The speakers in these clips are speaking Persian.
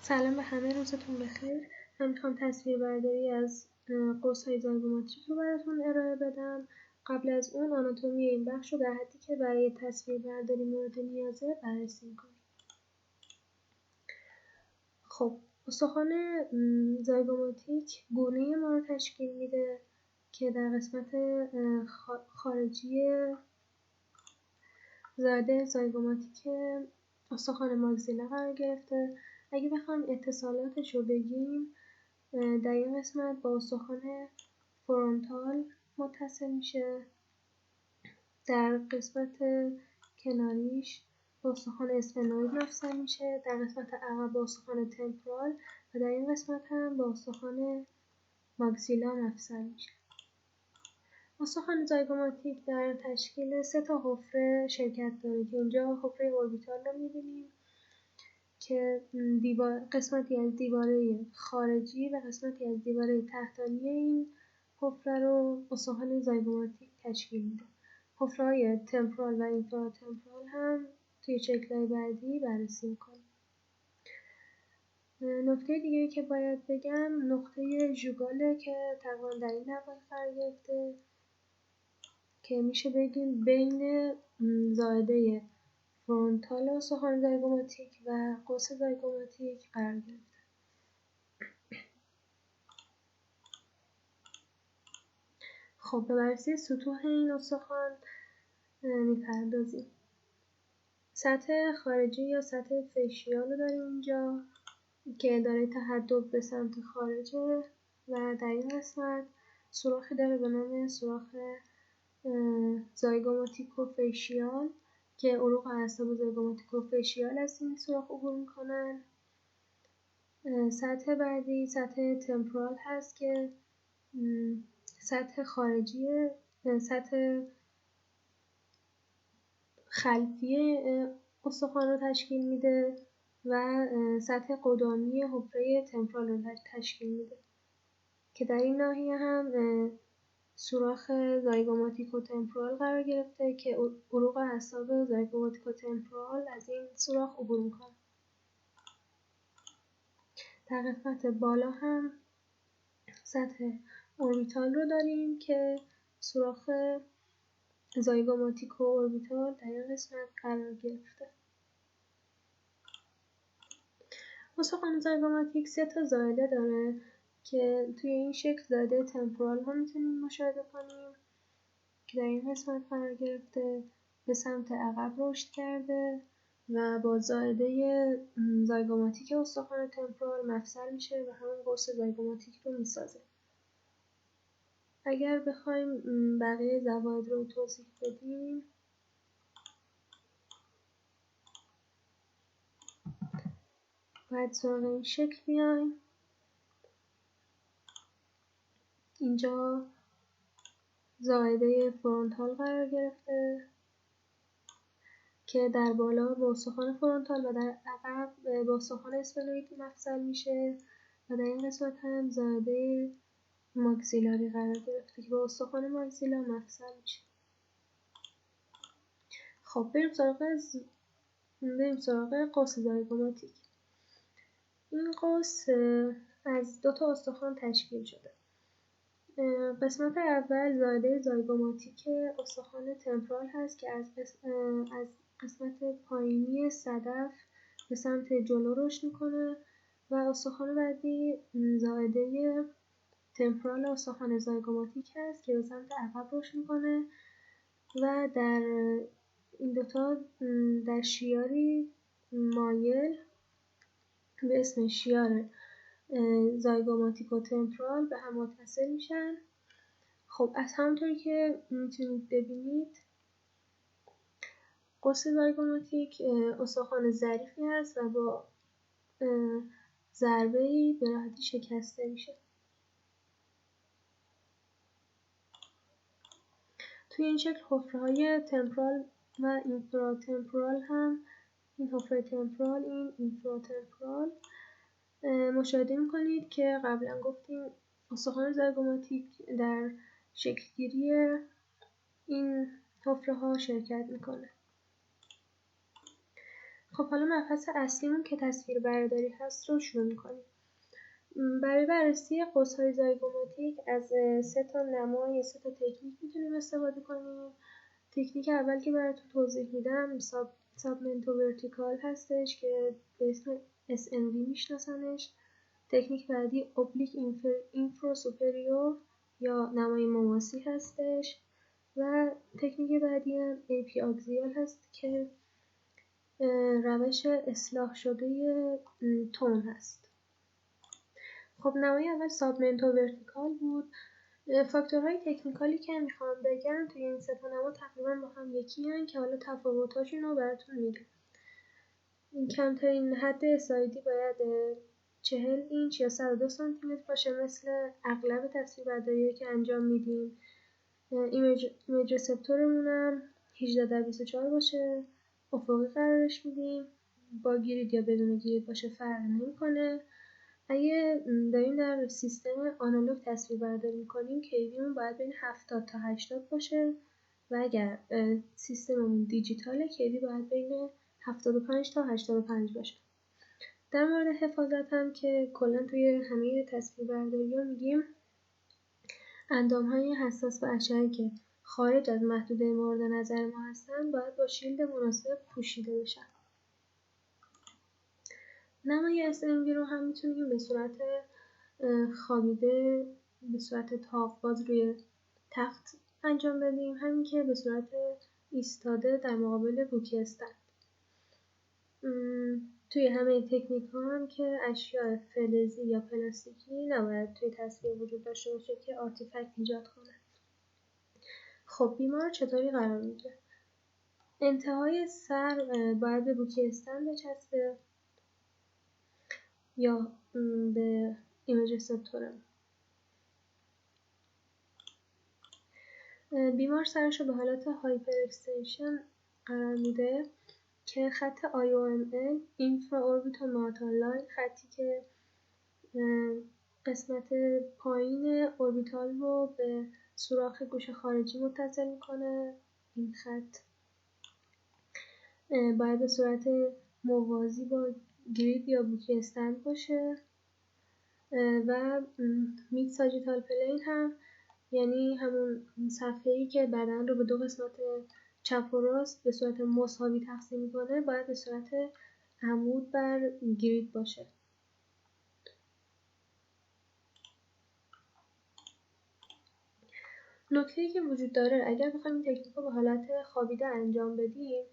سلام به همه، روزتون بخیر. من میخوام تصویربرداری از قوس‌های زایگومتریک رو براتون ارائه بدم. قبل از اون آناتومی این بخش رو در حدی که برای تصویربرداری مورد نیازه بررسی میکنیم. خب، استخوان زایگوماتیک گونه ما رو تشکیل میده که در قسمت خارجی زاده زایگوماتیک استخوان ماگزیلا قرار گرفته. اگه بخوایم اتصالاتش رو بگیم، در این قسمت با استخوان فرونتال متصل میشه، در قسمت کناریش با استخوان اسفنوئید مفصل میشه، در قسمت عقب با استخوان تمپورال و در این قسمت هم با استخوان ماگزیلا مفصل میشه. استخوان زایگوماتیک در تشکیل 3 تا حفره شرکت داره که اینجا حفره اوربیتال رو میبینیم که قسمتی از دیواره خارجی و قسمتی از دیواره تحتانی این حفره رو استخوان زایگوماتیک تشکیل میده. حفره‌های تمپورال و اینفراتمپورال هم توی شکل‌های بعدی بررسی میکنیم. نکته دیگه‌ای که باید بگم نقطه ژوگاله که تقریبا در این نواحی قرار گرفته که میشه بگیم بین زائده فرونتال استخوان زایگوماتیک و قوس زایگوماتیک قرار گرفته. خب، به بررسی سطوح این استخوان میپردازیم. سطح خارجی یا سطح فیشیال رو داریم اینجا که داره تحدب به سمت خارجه و در این قسمت سوراخی داره به نام سوراخ زایگوماتیکوفیشیال که عروق اعصاب زایگوماتیکوفیشیال از این سوراخ عبور میکنن. سطح بعدی سطح تمپورال هست که سطح خارجی سطح خلفی استخوان رو تشکیل میده و سطح قدامی حفره تمپورال رو تشکیل میده که در این ناحیه هم سوراخ زایگوماتیکوتمپورال قرار گرفته که عروق اعصاب زایگوماتیکوتمپورال از این سوراخ عبور میکنه. در قسمت بالا هم سطح اوربیتال رو داریم که سوراخ زایگوماتیکو اوربیتال در این قسمت قرار گرفته. استخوان زایگوماتیک 3 تا زائده داره که توی این شکل زائده تمپورال ها میتونیم مشاهده کنیم که در این قسمت قرار گرفته، به سمت عقب رشد کرده و با زائده زایگوماتیک استخوان تمپورال مفصل میشه و همون قوس زایگوماتیک رو میسازه. اگر بخوایم بقیه زواید رو توضیح بدیم، باید سراغ این شکل بیایم. اینجا زائده فرونتال قرار گرفته که در بالا با استخوان فرونتال و در عقب با استخوان اسفنوئید مفصل میشه و در این قسمت هم زائده ماگزیلاری قرار گرفته که با استخوان ماگزیلا مفصل میشه. خب، بریم سراغ قوس زایگوماتیک. این قوس از 2 تا استخوان تشکیل شده. قسمت اول زائده زایگوماتیک استخوان تمپورال هست که از قسمت پایینی صدف به سمت جلو رشد میکنه و استخوان بعدی زائده تمپورال استخوان زایگوماتیک هست که به سمت عقب رشد میکنه و در این دوتا در شیاری مایل به اسم شیار زایگوماتیکوتمپورال به هم متصل میشن. خب، از همونطوری که میتونید ببینید قوس زایگوماتیک استخوان ظریفی هست و با ضربه‌ای به راحتی شکسته میشه. توی این شکل حفره‌های تمپورال و اینفراتمپورال هم، این حفره تمپورال، این اینفراتمپورال مشاهده میکنید که قبلا گفتیم استخوان زایگوماتیک در شکلگیری این حفره ها شرکت میکنه. خب حالا مبحث اصلیمون که تصویر برداری هست رو شروع میکنیم. برای بررسی قوس‌های زایگوماتیک از 3 تا نما یا 3 تا تکنیک میتونیم استفاده کنیم. تکنیک اول که براتون توضیح میدم سابمنتو ورتیکال هستش که به اسم SMV میشناسنش. تکنیک بعدی اوبلیک اینفرا سوپریور یا نمای مماسی هستش و تکنیک بعدی هم AP آکزیال هست که روش اصلاح شده تون هست. خب نمای اول سابمنتو ورتیکال بود. فاکتورهای تکنیکالی که میخوام بگم توی این 3 تا نما تقریبا با هم یکی هن که حالا تفاوتاشون رو براتون میگم. کمترین حد اسایدی باید 40 اینچ یا 102 سانتی متر باشه مثل اغلب تصویربرداری‌هایی که انجام میدیم. ایمیج رسپتورمون هم 18 در 24 باشه. افقی قرارش میدیم. با گرید یا بدون گرید باشه فرق نمیکنه. اگه داریم در سیستم آنالوگ تصویر برداری میکنیم کیویمون باید بین 70 تا 80 باشه و اگر سیستممون دیجیتاله کیوی باید بین 75 تا 85 باشه. در مورد حفاظت هم که کلا توی همه تصویر برداری ها میگیم اندامهای حساس و اشعه‌ای که خارج از محدوده مورد نظر ما هستن باید با شیلد مناسب پوشیده بشن. نمای SMV رو هم میتونیم به صورت خوابیده به صورت تاق‌باز روی تخت انجام بدیم، همین که به صورت ایستاده در مقابل بوکی استند. توی همه تکنیک ها هم که اشیاء فلزی یا پلاستیکی نباید توی تصویر وجود داشته باشه که آرتیفکت ایجاد کنه. خب بیمار چطوری قرار میگیره؟ انتهای سر باید به بوکی استند بچسبه یا به ایمیج رسپتورمون. بیمار سرش رو به حالت هایپر اکستنشن قرار میده که خط IOML اینفرا اوربیتال مارتال لاین، خطی که قسمت پایین اوربیتال رو به سوراخ گوش خارجی متصل میکنه. این خط باید به صورت موازی با گرید یا بوکی استند باشه و مید ساجیتال پلین هم یعنی همون صفحه‌ای که بدن رو به دو قسمت چپ و راست به صورت مساوی تقسیم میکنه باید به صورت عمود بر گرید باشه. نکته‌ای که وجود داره اگر بخوایم این تکنیک رو به حالت خوابیده انجام بدیم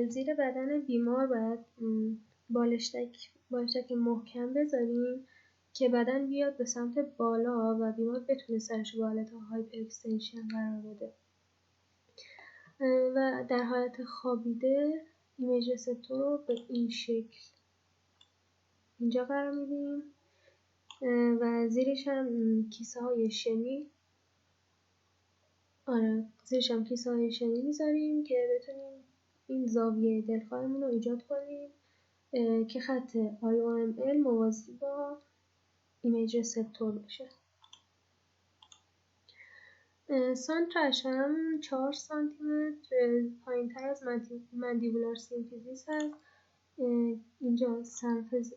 زیر بدن بیمار باید بالشتک محکم بذاریم که بدن بیاد به سمت بالا و بیمار بتونه سرش رو به حالت هایپر اکستنشن قرار بده و در حالت خوابیده ایمیج رسپتور رو به این شکل اینجا قرار میدیم و زیرش هم کیسه های شنی زیرش هم کیسه های شنی میذاریم که بتونیم این زاویه دلخواهمون رو ایجاد کنیم که خط IOML موازی با ایمیج رسپتور باشه. سانترش هم 4 سانتی متر پایین تر از مندیبولار سینفیزیس هست. اینجا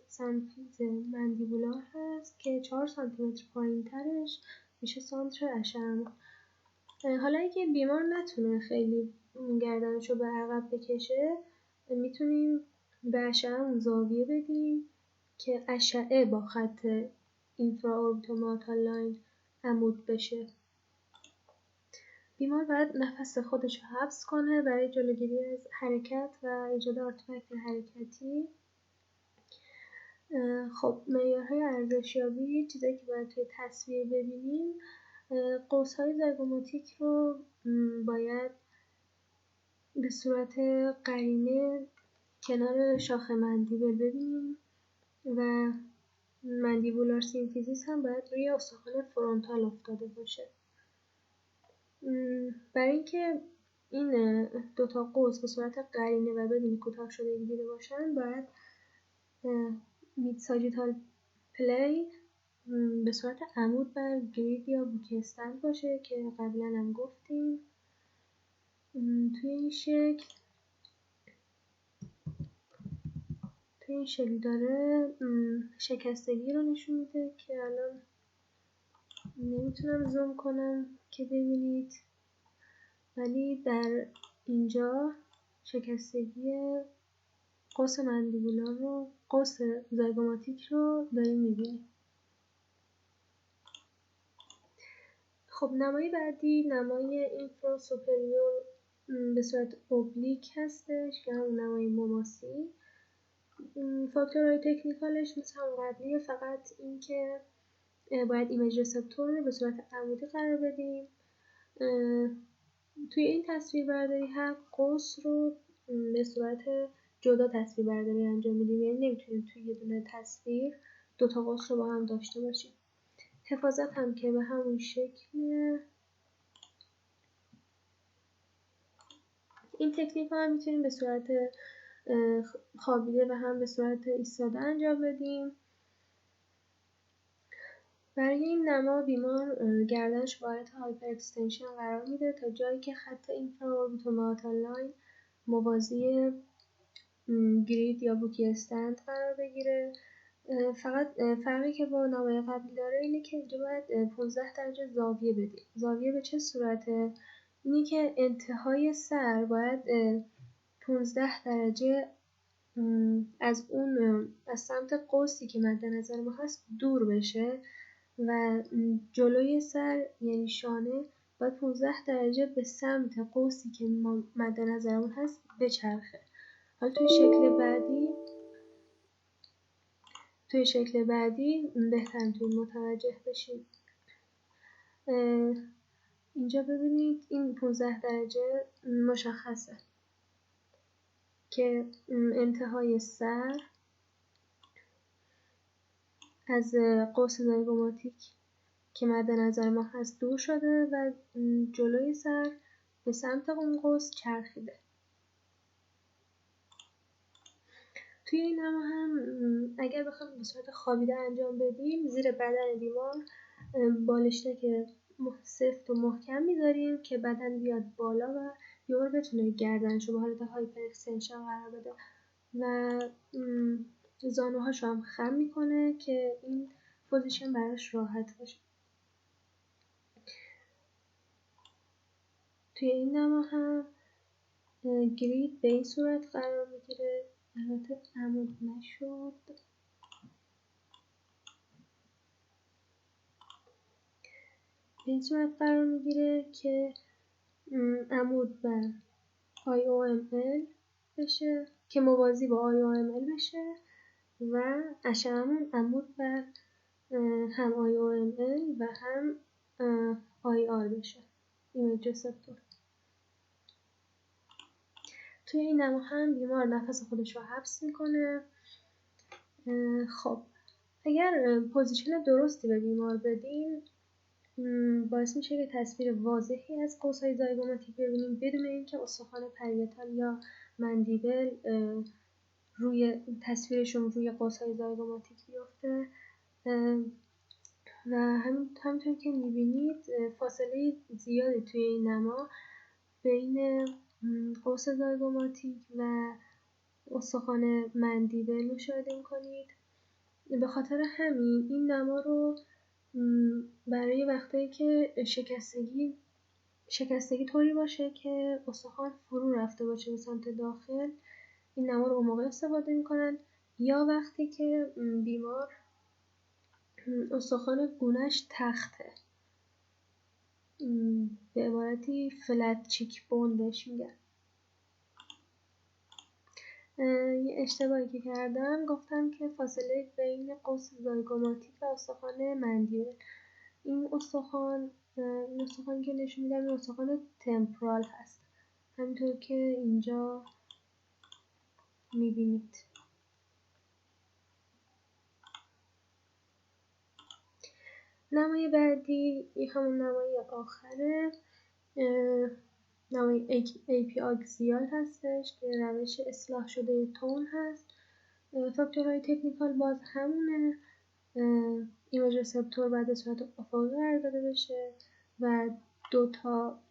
سنفیز مندیبولار هست که 4 سانتی متر پایین ترش میشه سانتر اشعه. حالا اگه بیمار نتونه خیلی گردنشو به عقب بکشه میتونیم به اشعه زاویه بدیم که اشعه با خط اینفرا اوربیتال مارتال لاین عمود بشه. بیمار باید نفس خودش رو حبس کنه برای جلوگیری از حرکت و ایجاد آرتفکت حرکتی. خب معیارهای ارزشیابی چیزایی که باید توی تصویر ببینیم قوس‌های زایگوماتیک رو باید به صورت قرینه کنار شاخ مندیبل ببینیم و مندیبولار سینفیزیس هم باید روی استخوان فرونتال افتاده باشه. برای اینکه این دوتا قوس به صورت قرینه و بدون کوتاه شدگی دیده باشن باید مید ساجیتال پلین به صورت عمود بر گرید یا بوک استند باشه که قبلا هم گفتیم. توی این شکل توی این شکل داره شکستگی رو نشون میده که الان نمیتونم زوم کنم که ببینید، ولی در اینجا شکستگی قوس مندیبولار رو، قوس زایگوماتیک رو داریم میبینیم. خب نمای بعدی نمای اینفرا سوپریور به صورت اوبلیک هستش که همون نمای مماسی. فاکتورهای تکنیکالش مثل هم قبلیه، فقط این که باید ایمیج رسپتور رو به صورت عمودی قرار بدیم. توی این تصویر برداری هر قوس رو به صورت جدا تصویر برداری انجام میدیم، یعنی نمیتونیم توی یه دونه تصویر دوتا قوس رو با هم داشته باشیم. حفاظت هم که به همون شکل. این تکنیک هم میتونیم به صورت خوابیده و هم به صورت ایستاده انجام بدیم. برای این نما بیمار گردنش با حالت هایپر اکستنشن قرار میده تا جایی که خط اینفراوربیتوماتال لاین موازی گرید یا بوکی استند قرار بگیره. فقط فرقی که با نمای قبلی داره اینه که اینجا باید 15 درجه زاویه بدیم. زاویه به چه صورته؟ اینی که انتهای سر باید 15 درجه از سمت قوسی که مد نظر ما هست دور بشه و جلوی سر یعنی شانه باید 15 درجه به سمت قوسی که مد نظرمون هست بچرخه. حالا توی شکل بعدی بهتر میتونید متوجه بشید. اینجا ببینید این 15 درجه مشخصه که انتهای سر از قوس زایگوماتیک که مد نظر ما هست دور شده و جلوی سر به سمت اون قوس چرخیده. توی این نما هم اگر بخوایم به صورت خوابیده انجام بدیم، زیر بدن بیمار بالشتک سفت و محکم میذاریم که بدن بیاد بالا و بیمار بتونه گردنشو به حالت هایپر اکستنشن قرار بده و زانوهاشو هم خم میکنه که این پوزیشن براش راحت باشه. توی این نما هم گرید به این صورت قرار میگیره، البته عمود نشد. به این صورت قرار میگیره که عمود بر IOML بشه که موازی با IOML بشه و اشعه‌مون عمود بر هم IOML و هم IR بشه، ایمیج رسپتور. توی این نما هم بیمار نفس خودش رو حبس میکنه. خب اگر پوزیشن درستی به بیمار بدیم باعث میشه که تصویر واضحی از قوس‌های زایگوماتیک ببینیم بدون اینکه استخوان پریتال یا مندیبل روی تصویرشون روی قوس‌های زایگوماتیک بیفته و همونطور که میبینید فاصله زیادی توی این نما بین قوس زایگوماتیک و استخوان مندیبل مشاهده میکنید. به خاطر همین این نما رو برای وقتایی که شکستگی طوری باشه که استخوان فرو رفته باشه به سمت داخل، این نما رو اون موقع استفاده میکنن، یا وقتی که بیمار استخوان گونه‌اش تخته، به عبارتی فلت چیک بون بهش میگن. یه اشتباهی که کردم، گفتم که فاصله بین قوس زایگوماتیک و استخوان مندیبل، این استخوان که نشون میدم این استخوان تمپورال هست، همینطور که اینجا میبینید. نمای بعدی همون نمای آخره، نمای AP آکسیال هستش که روش اصلاح شده تون هست. فاکتورهای تکنیکال باز همونه، ایمیج رسپتور بعد صورت افقی قرار داده بشه و 2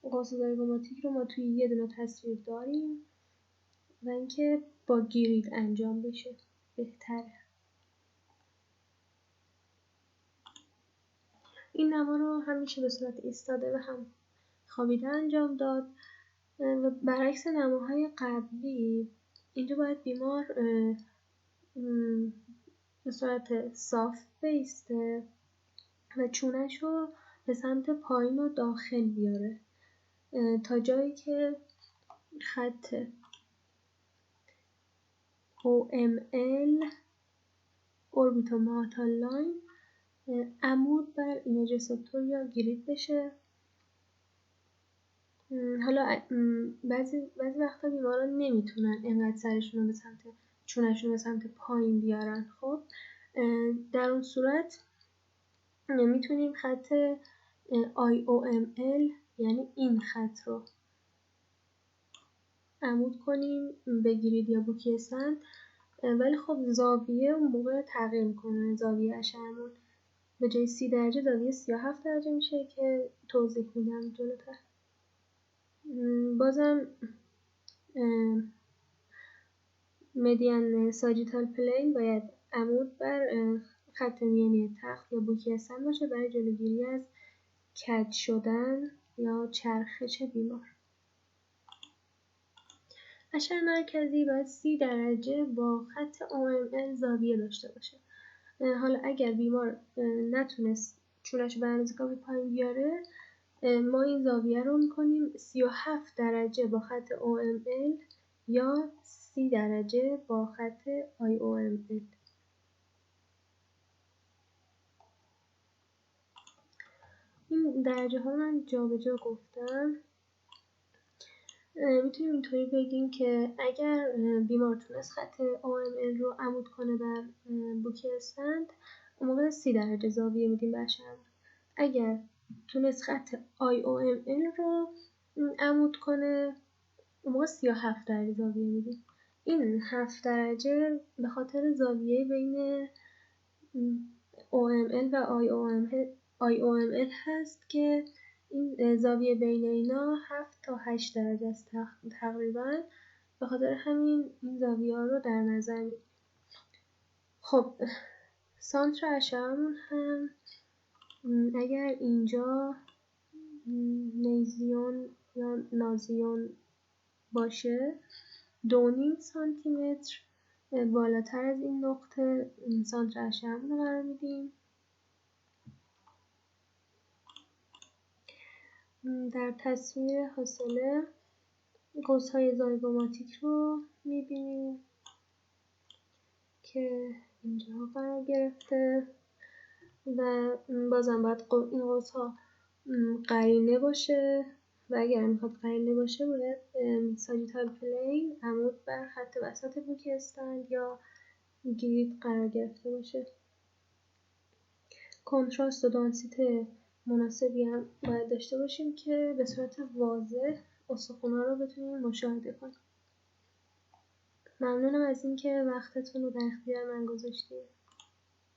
قوس زایگوماتیک رو ما توی یه دونه تصویر داریم و اینکه با گرید انجام بشه. بهتره. این نما رو هم میشه به صورت ایستاده و هم خوابیده انجام داد و برعکس نماهای قبلی اینجا باید بیمار به صورت صاف بیسته و چونش رو به سمت پایین و داخل بیاره تا جایی که خط OML Orbitomotor Line عمود بر ایمیج رسپتور یا گرید بشه. حالا بعضی وقتا بیماران نمیتونن اینقدر سرشون رو به سمت چونشون رو به سمت پایین بیارن. خب در اون صورت میتونیم خط IOML یعنی این خط رو عمود کنیم به گرید یا بوکیسن، ولی خب زاویه اون موقع تغییر میکنه. زاویه اشعه‌مون به جای 30 درجه زاویه 37 درجه میشه که توضیح میدم جلوتر. بازم مدیان ساجیتال پلین باید عمود بر خط میانی تخت یا بوکیسن باشه برای جلوگیری از کج شدن یا چرخش بیمار. اشعه مرکزی باید 30 درجه با خط OML زاویه داشته باشه. حالا اگر بیمار نتونست چونش به اندازه کافی پایین بیاره، ما این زاویه رو میکنیم 37 درجه با خط OML یا 30 درجه با خط IOML. این درجه ها من جا به جا گفتم. میتونیم اینطوری بگیم که اگر بیمار تونست خط OML رو عمود کنه بر بوکیسند، اون موقع 30 درجه زاویه میدیم به اشعه. اگر تونست خط IOML رو عمود کنه، اون موقع 37 درجه زاویه میدیم. این 7 درجه به خاطر زاویه بین OML و IOML هست که این زاویه بین اینا 7 تا 8 درجه است تقریبا. به خاطر همین این زاویه ها رو در نظر میگیریم. خب سانتر اشعه‌مون هم اگر اینجا نیزیون یا نازیون باشه 2.5 سانتی متر بالاتر از این نقطه سانتر اشعه‌مون رو قرار میدیم. در تصویر حاصله قوس‌های زایگوماتیک رو میبینیم که اینجا قرار گرفته و بازم باید این قوس‌ها قرینه باشه و اگر میخواد قرینه باشه باید ساجیتال پلین عمود بر خط وسط بوکیسند یا گرید قرار گرفته باشه. کنتراست و دانسیته مناسبی هم باید داشته باشیم که به صورت واضح استخوان‌ها رو بتونیم مشاهده کنیم. ممنونم از اینکه وقتتون رو در اختیار من گذاشتید.